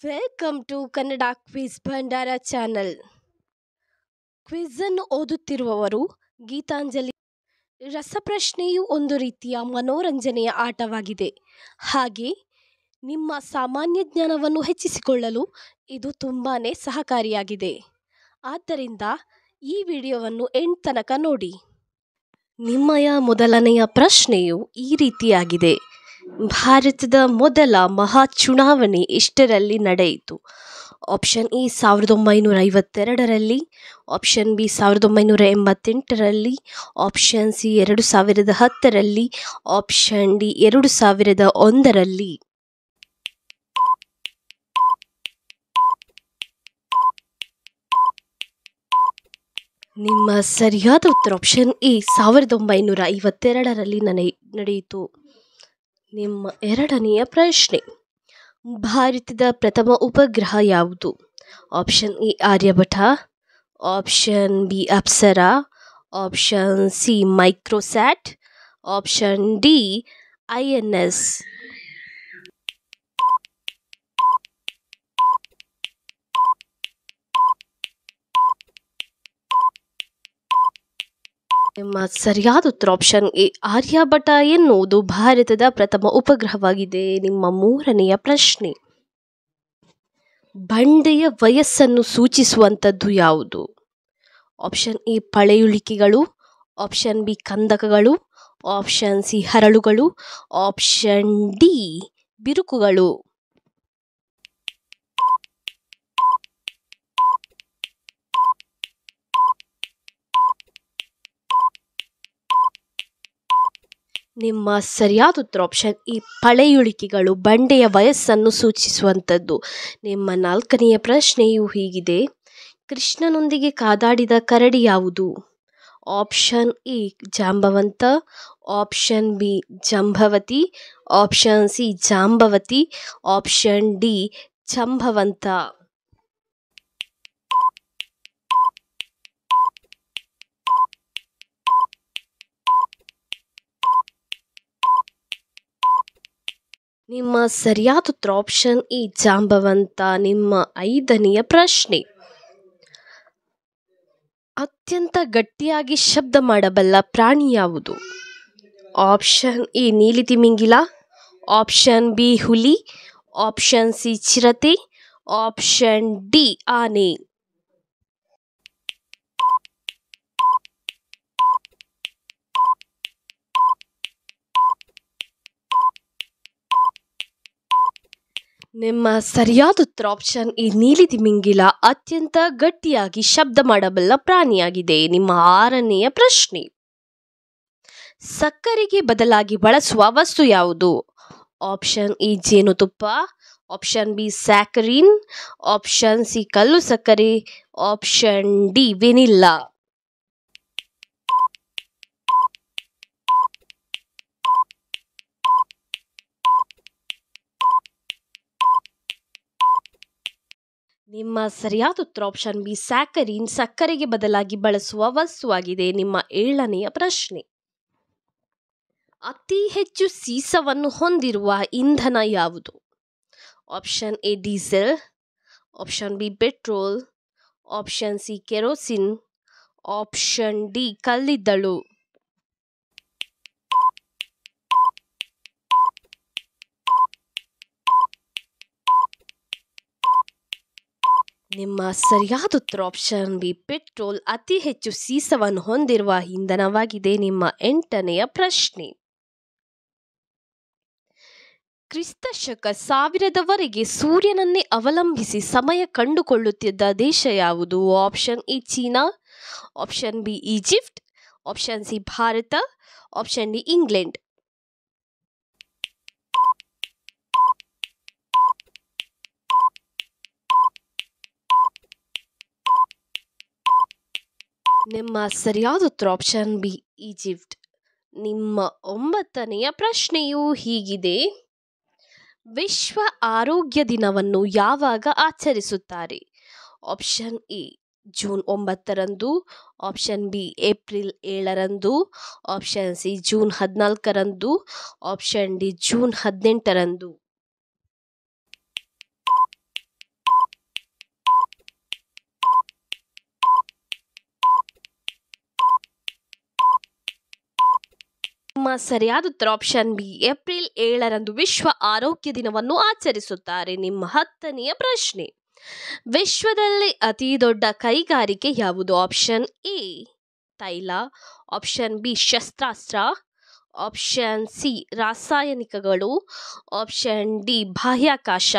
Welcome to Kannada quiz ಭಂಡಾರ channel. Quiz ಅನ್ನು ಓದುತ್ತಿರುವವರು ಗೀತಾಂಜಲಿ. ರಸಪ್ರಶ್ನೆಯು ಒಂದು ರೀತಿಯ ಮನೋರಂಜನೆಯ ಆಟವಾಗಿದೆ. ಹಾಗೆ ನಿಮ್ಮ ಸಾಮಾನ್ಯ ಜ್ಞಾನವನ್ನು ಹೆಚ್ಚಿಸಿಕೊಳ್ಳಲು ಇದು ತುಂಬಾ ಸಹಕಾರಿಯಾಗಿದೆ. ಆದ್ದರಿಂದ ಈ ವಿಡಿಯೋವನ್ನು ಎಂಡ್ ತನಕ ನೋಡಿ. ನಿಮ್ಮಯ ಮೊದಲನೆಯ ಪ್ರಶ್ನೆಯು ಈ ರೀತಿಯಾಗಿದೆ. ಭಾರತದ ಮೊದಲ ಮಹಾ ಚುನಾವಣೆ ಎಷ್ಟರಲ್ಲಿ ನಡೆಯಿತು? ಆಪ್ಷನ್ ಎ 1952ರಲ್ಲಿ, ಆಪ್ಷನ್ ಬಿ 1988ರಲ್ಲಿ, ಆಪ್ಷನ್ ಸಿ 2010ರಲ್ಲಿ, ಆಪ್ಷನ್ ಡಿ 2001ರಲ್ಲಿ. ನಿಮ್ಮ ಸರಿಯಾದ ಉತ್ತರ ಆಪ್ಷನ್ ಎ 1952ರಲ್ಲಿ ನಡೆಯಿತು. ನಿಮ್ಮ ಎರಡನೆಯ ಪ್ರಶ್ನೆ, ಭಾರತದ ಪ್ರಥಮ ಉಪಗ್ರಹ ಯಾವುದು? Option A Aryabhata, option B Apsara, option C Microsat, option D INS. ನಿಮ್ಮ ಸರಿಯಾದ ಉತ್ತರ ಆಪ್ಷನ್ ಎ ಆರ್ಯಭಟ ಎನ್ನುವುದು ಭಾರತದ ಪ್ರಥಮ ಉಪಗ್ರಹವಾಗಿದೆ. ನಿಮ್ಮ ಮೂರನೆಯ ಪ್ರಶ್ನೆ, ಬಂಡೆಯ ವಯಸ್ಸನ್ನು ಸೂಚಿಸುವಂಥದ್ದು ಯಾವುದು? ಆಪ್ಷನ್ ಎ ಪಳೆಯುಳಿಕೆಗಳು, ಆಪ್ಷನ್ ಬಿ ಕಂದಕಗಳು, ಆಪ್ಷನ್ ಸಿ ಹರಳುಗಳು, ಆಪ್ಷನ್ ಡಿ ಬಿರುಕುಗಳು. ನಿಮ್ಮ ಸರಿಯಾದ ಉತ್ತರ ಆಪ್ಷನ್ ಎ ಪಳೆಯುಳಿಕೆಗಳು ಬಂಡೆಯ ವಯಸ್ಸನ್ನು ಸೂಚಿಸುವಂಥದ್ದು. ನಿಮ್ಮ ನಾಲ್ಕನೆಯ ಪ್ರಶ್ನೆಯು ಹೀಗಿದೆ. ಕೃಷ್ಣನೊಂದಿಗೆ ಕಾದಾಡಿದ ಕರಡಿ ಯಾವುದು? Option A Jambavanta, option B Jambavati, option C Jambavati, option D Jambavanta. ನಿಮ್ಮ ಸರಿಯಾದ ಉತ್ತರ ಆಪ್ಷನ್ ಎ ಜಾಂಬವಂತ. ನಿಮ್ಮ ಐದನೆಯ ಪ್ರಶ್ನೆ, ಅತ್ಯಂತ ಗಟ್ಟಿಯಾಗಿ ಶಬ್ದ ಮಾಡಬಲ್ಲ ಪ್ರಾಣಿ ಯಾವುದು? ಆಪ್ಷನ್ ಎ ನೀಲಿ ತಿಮಿಂಗಿಲ, ಆಪ್ಷನ್ ಬಿ ಹುಲಿ, ಆಪ್ಷನ್ ಸಿ ಚಿರತೆ, ಆಪ್ಷನ್ ಡಿ ಆನೆ. ನಿಮ್ಮ ಸರಿಯಾದ ಉತ್ತರ ಆಪ್ಷನ್ ಎ ನೀಲಿ ತಿಮಿಂಗಿಲ ಅತ್ಯಂತ ಗಟ್ಟಿಯಾಗಿ ಶಬ್ದ ಮಾಡಬಲ್ಲ ಪ್ರಾಣಿಯಾಗಿದೆ. ನಿಮ್ಮ ಆರನೆಯ ಪ್ರಶ್ನೆ, ಸಕ್ಕರೆಗೆ ಬದಲಾಗಿ ಬಳಸುವ ವಸ್ತು ಯಾವುದು? ಆಪ್ಷನ್ ಎ ಜೇನುತುಪ್ಪ, option B saccharin, option C ಕಲ್ಲು ಸಕ್ಕರೆ, ಆಪ್ಷನ್ ಡಿ ವೆನಿಲ್ಲಾ. ನಿಮ್ಮ ಸರಿಯಾದ ಉತ್ತರ ಆಪ್ಷನ್ ಬಿ ಸ್ಯಾಕರಿನ್ ಸಕ್ಕರೆಗೆ ಬದಲಾಗಿ ಬಳಸುವ ವಸ್ತುವಾಗಿದೆ. ನಿಮ್ಮ ಏಳನೆಯ ಪ್ರಶ್ನೆ, ಅತಿ ಹೆಚ್ಚು ಸೀಸವನ್ನು ಹೊಂದಿರುವ ಇಂಧನ ಯಾವುದು? Option A diesel, option B petrol, option C kerosene, option D ಕಲ್ಲಿದ್ದಲು. ನಿಮ್ಮ ಸರಿಯಾದ ಉತ್ತರ ಆಪ್ಷನ್ ಬಿ ಪೆಟ್ರೋಲ್ ಅತಿ ಹೆಚ್ಚು ಸೀಸವನ್ನು ಹೊಂದಿರುವ ಇಂಧನವಾಗಿದೆ. ನಿಮ್ಮ ಎಂಟನೆಯ ಪ್ರಶ್ನೆ, ಕ್ರಿಸ್ತ ಶಕ 1000ವರೆಗೆ ಸೂರ್ಯನನ್ನೇ ಅವಲಂಬಿಸಿ ಸಮಯ ಕಂಡುಕೊಳ್ಳುತ್ತಿದ್ದ ದೇಶ ಯಾವುದು? Option A China, option B Egypt, option C Bharat, option D England. ನಿಮ್ಮ ಸರಿಯಾದ ಉತ್ತರ ಆಪ್ಷನ್ ಬಿ ಈಜಿಪ್ಟ್. ನಿಮ್ಮ ಒಂಬತ್ತನೆಯ ಪ್ರಶ್ನೆಯು ಹೀಗಿದೆ. ವಿಶ್ವ ಆರೋಗ್ಯ ದಿನವನ್ನು ಯಾವಾಗ ಆಚರಿಸುತ್ತಾರೆ? ಆಪ್ಷನ್ ಎ ಜೂನ್ 9ರಂದು, ಆಪ್ಷನ್ ಬಿ ಏಪ್ರಿಲ್ 7ರಂದು, ಆಪ್ಷನ್ ಸಿ ಜೂನ್ 14ರಂದು, ಆಪ್ಷನ್ ಡಿ ಜೂನ್ 18ರಂದು. ನಿಮ್ಮ ಸರಿಯಾದ ಉತ್ತರ ಆಪ್ಷನ್ ಬಿ ಏಪ್ರಿಲ್ 7ರಂದು ವಿಶ್ವ ಆರೋಗ್ಯ ದಿನವನ್ನು ಆಚರಿಸುತ್ತಾರೆ. ನಿಮ್ಮ 10ನೆಯ ಪ್ರಶ್ನೆ, ವಿಶ್ವದಲ್ಲಿ ಅತಿ ದೊಡ್ಡ ಕೈಗಾರಿಕೆ ಯಾವುದು? ಆಪ್ಷನ್ ಎ ತೈಲ, ಆಪ್ಷನ್ ಬಿ ಶಸ್ತ್ರಾಸ್ತ್ರ, ಆಪ್ಷನ್ ಸಿ ರಾಸಾಯನಿಕಗಳು, ಆಪ್ಷನ್ ಡಿ ಬಾಹ್ಯಾಕಾಶ.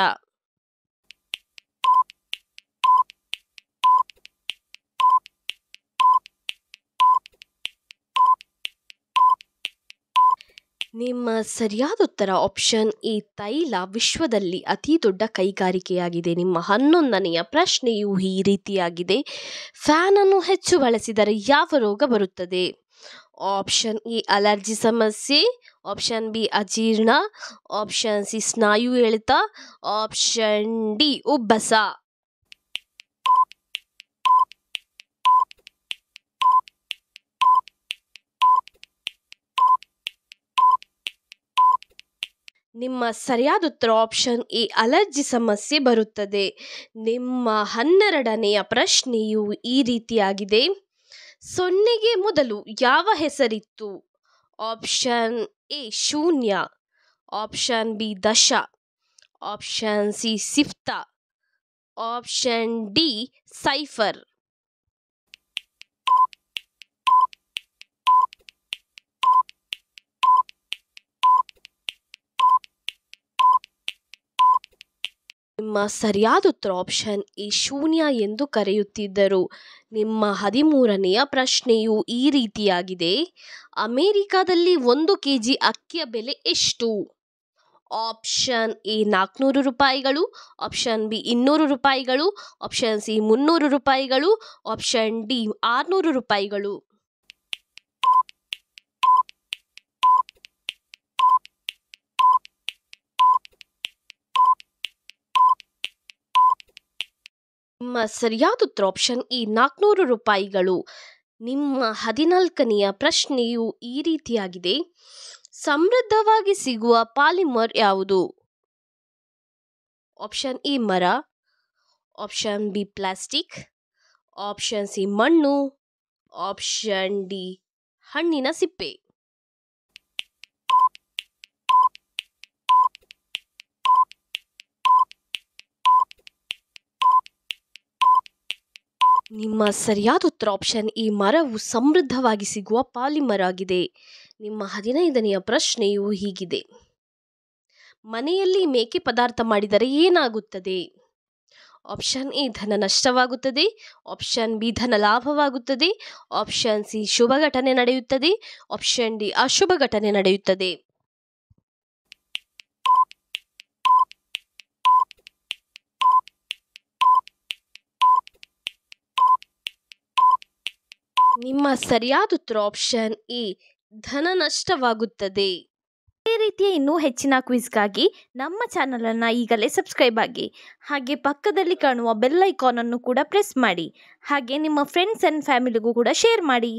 ನಿಮ್ಮ ಸರಿಯಾದ ಉತ್ತರ ಆಪ್ಷನ್ ಎ ತೈಲ ವಿಶ್ವದಲ್ಲಿ ಅತಿ ದೊಡ್ಡ ಕೈಗಾರಿಕೆಯಾಗಿದೆ. ನಿಮ್ಮ 11ನೆಯ ಪ್ರಶ್ನೆಯು ಈ ರೀತಿಯಾಗಿದೆ, ಫ್ಯಾನನ್ನು ಹೆಚ್ಚು ಬಳಸಿದರೆ ಯಾವ ರೋಗ ಬರುತ್ತದೆ? ಆಪ್ಷನ್ ಎ ಅಲರ್ಜಿ ಸಮಸ್ಯೆ, ಆಪ್ಷನ್ ಬಿ ಅಜೀರ್ಣ, ಆಪ್ಷನ್ ಸಿ ಸ್ನಾಯು ಎಳೆತ, ಆಪ್ಷನ್ ಡಿ ಉಬ್ಬಸ. ನಿಮ್ಮ ಸರಿಯಾದ ಉತ್ತರ ಆಪ್ಷನ್ ಎ ಅಲರ್ಜಿ ಸಮಸ್ಯೆ ಬರುತ್ತದೆ. ನಿಮ್ಮ 12ನೆಯ ಪ್ರಶ್ನೆಯು ಈ ರೀತಿಯಾಗಿದೆ, ಸೊನ್ನೆಗೆ ಮೊದಲು ಯಾವ ಹೆಸರಿತ್ತು? ಆಪ್ಷನ್ ಎ ಶೂನ್ಯ, ಆಪ್ಷನ್ ಬಿ ದಶ, ಆಪ್ಷನ್ ಸಿ ಸಿಫ್ತ, ಆಪ್ಷನ್ ಡಿ ಸೈಫರ್. ನಿಮ್ಮ ಸರಿಯಾದ ಉತ್ತರ ಆಪ್ಷನ್ ಎ ಶೂನ್ಯ ಎಂದು ಕರೆಯುತ್ತಿದ್ದರು. ನಿಮ್ಮ 13ನೆಯ ಪ್ರಶ್ನೆಯು ಈ ರೀತಿಯಾಗಿದೆ, ಅಮೆರಿಕಾದಲ್ಲಿ 1 kg ಅಕ್ಕಿಯ ಬೆಲೆ ಎಷ್ಟು? ಆಪ್ಷನ್ ಎ 400 ರೂಪಾಯಿಗಳು, ಆಪ್ಷನ್ ಬಿ 200 ರೂಪಾಯಿಗಳು, ಆಪ್ಷನ್ ಸಿ 300 ರೂಪಾಯಿಗಳು, ಆಪ್ಷನ್ ಡಿ 600 ರೂಪಾಯಿಗಳು. ನಿಮ್ಮ ಸರಿಯಾದ ಉತ್ತರ ಆಪ್ಷನ್ ಎ 400 ರೂಪಾಯಿಗಳು. ನಿಮ್ಮ 14ನೆಯ ಪ್ರಶ್ನೆಯು ಈ ರೀತಿಯಾಗಿದೆ, ಸಮೃದ್ಧವಾಗಿ ಸಿಗುವ ಪಾಲಿಮರ್ ಯಾವುದು? ಆಪ್ಷನ್ ಎ ಮರ, option B plastic, option C ಮಣ್ಣು, ಆಪ್ಷನ್ ಡಿ ಹಣ್ಣಿನ ಸಿಪ್ಪೆ. ನಿಮ್ಮ ಸರಿಯಾದ ಉತ್ತರ ಆಪ್ಷನ್ ಎ ಮರವು ಸಮೃದ್ಧವಾಗಿ ಸಿಗುವ ಪಾಲಿಮರ್ ಆಗಿದೆ. ನಿಮ್ಮ 15ನೆಯ ಪ್ರಶ್ನೆಯು ಹೀಗಿದೆ, ಮನೆಯಲ್ಲಿ ಮೇಕೆ ಪದಾರ್ಥ ಮಾಡಿದರೆ ಏನಾಗುತ್ತದೆ? ಆಪ್ಷನ್ ಎ ಧನ ನಷ್ಟವಾಗುತ್ತದೆ, ಆಪ್ಷನ್ ಬಿ ಧನ ಲಾಭವಾಗುತ್ತದೆ, ಆಪ್ಷನ್ ಸಿ ಶುಭ ಘಟನೆ ನಡೆಯುತ್ತದೆ, ಆಪ್ಷನ್ ಡಿ ಅಶುಭ ಘಟನೆ ನಡೆಯುತ್ತದೆ. ನಿಮ್ಮ ಸರಿಯಾದ ಉತ್ತರ ಆಪ್ಷನ್ ಎ ಧನ ನಷ್ಟವಾಗುತ್ತದೆ. ಇದೇ ರೀತಿಯ ಇನ್ನೂ ಹೆಚ್ಚಿನ ಕ್ವಿಜ್ಗಾಗಿ ನಮ್ಮ ಚಾನಲನ್ನು ಈಗಲೇ ಸಬ್ಸ್ಕ್ರೈಬ್ ಆಗಿ, ಹಾಗೆ ಪಕ್ಕದಲ್ಲಿ ಕಾಣುವ ಬೆಲ್ ಐಕಾನನ್ನು ಕೂಡ ಪ್ರೆಸ್ ಮಾಡಿ, ಹಾಗೆ ನಿಮ್ಮ ಫ್ರೆಂಡ್ಸ್ ಆ್ಯಂಡ್ ಫ್ಯಾಮಿಲಿಗೂ ಕೂಡ ಶೇರ್ ಮಾಡಿ.